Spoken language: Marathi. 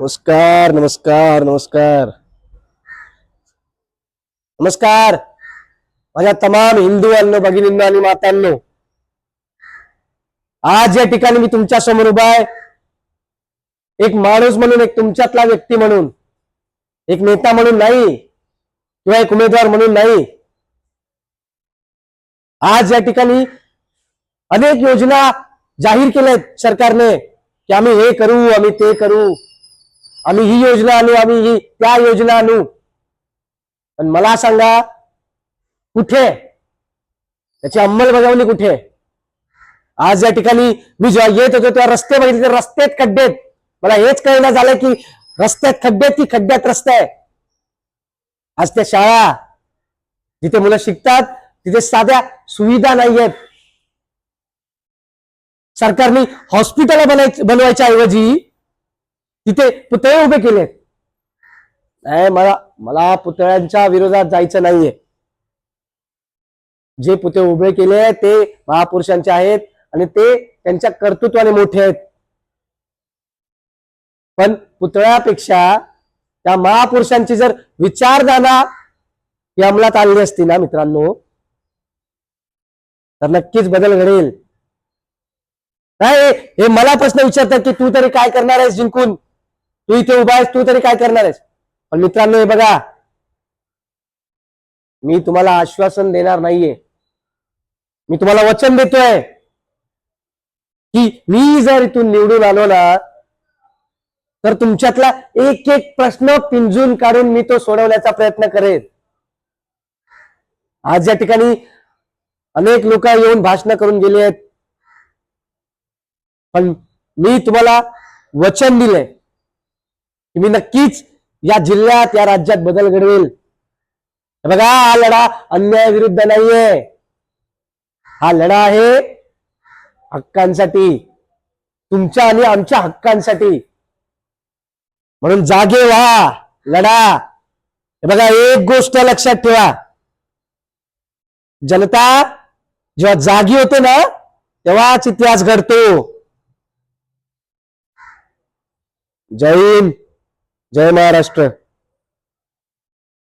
नमस्कार नमस्कार नमस्कार नमस्कार माझ्या तमाम हिंदूंनो, भगिनींनो आणि मातांनो, आज या ठिकाणी मी तुमच्या समोर उभा आहे. एक माणूस म्हणून, एक तुमच्यातला व्यक्ती म्हणून, एक नेता म्हणून नाही किंवा एक उमेदवार म्हणून नाही. आज या ठिकाणी अनेक योजना जाहीर केल्यात सरकारने की आम्ही हे करू, आम्ही ते करू, आम्ही ही योजना आणू, आम्ही ही त्या योजना आणू. पण मला सांगा, कुठे त्याची अंमलबजावणी कुठे? आज या ठिकाणी मी जेव्हा येत होतो तेव्हा रस्ते बघितले, रस्त्यात खड्डे. मला हेच कळलं झालं की रस्त्यात खड्डे की खड्ड्यात रस्ते आहे. आज त्या शाळा जिथे मुलं शिकतात तिथे साध्या सुविधा नाहीयेत. सरकारने हॉस्पिटल बनवायच्या ऐवजी तिथे पुतळे उभे केलेत. नाही, मला पुतळ्यांच्या विरोधात जायचं नाहीये. जे पुतळे उभे केले ते महापुरुषांचे आहेत आणि ते त्यांच्या कर्तृत्वाने मोठे आहेत. पण पुतळ्यापेक्षा त्या महापुरुषांची जर विचारधारा ही अंमलात आणली असती ना मित्रांनो, तर नक्कीच बदल घडेल. नाही, हे मला प्रश्न विचारतात की तू तरी काय करणार आहेस जिंकून, तू इथे उभा आहेस, तू तरी काय करणार आहेस. पण मित्रांनो, हे बघा, मी तुम्हाला आश्वासन देणार नाहीये. मी तुम्हाला वचन देतोय की मी जर इथून निवडून आलो ना, तर तुमच्यातला एक एक प्रश्न पिंजून काढून मी तो सोडवण्याचा प्रयत्न करेन. आज या ठिकाणी अनेक लोक येऊन भाषण करून गेले आहेत, पण मी तुम्हाला वचन दिलंय की मी नक्कीच या जिल्ह्यात, या राज्यात बदल घडवेल. बघा, हा लढा अन्यायाविरुद्ध नाहीये, हा लढा आहे हक्कांसाठी, तुमच्या आणि आमच्या हक्कांसाठी. म्हणून जागे व्हा, लढा. बघा, एक गोष्ट लक्षात ठेवा, जनता जेव्हा जागी होते ना तेव्हाच इतिहास घडतो. जय हिंद, जय महाराष्ट्र.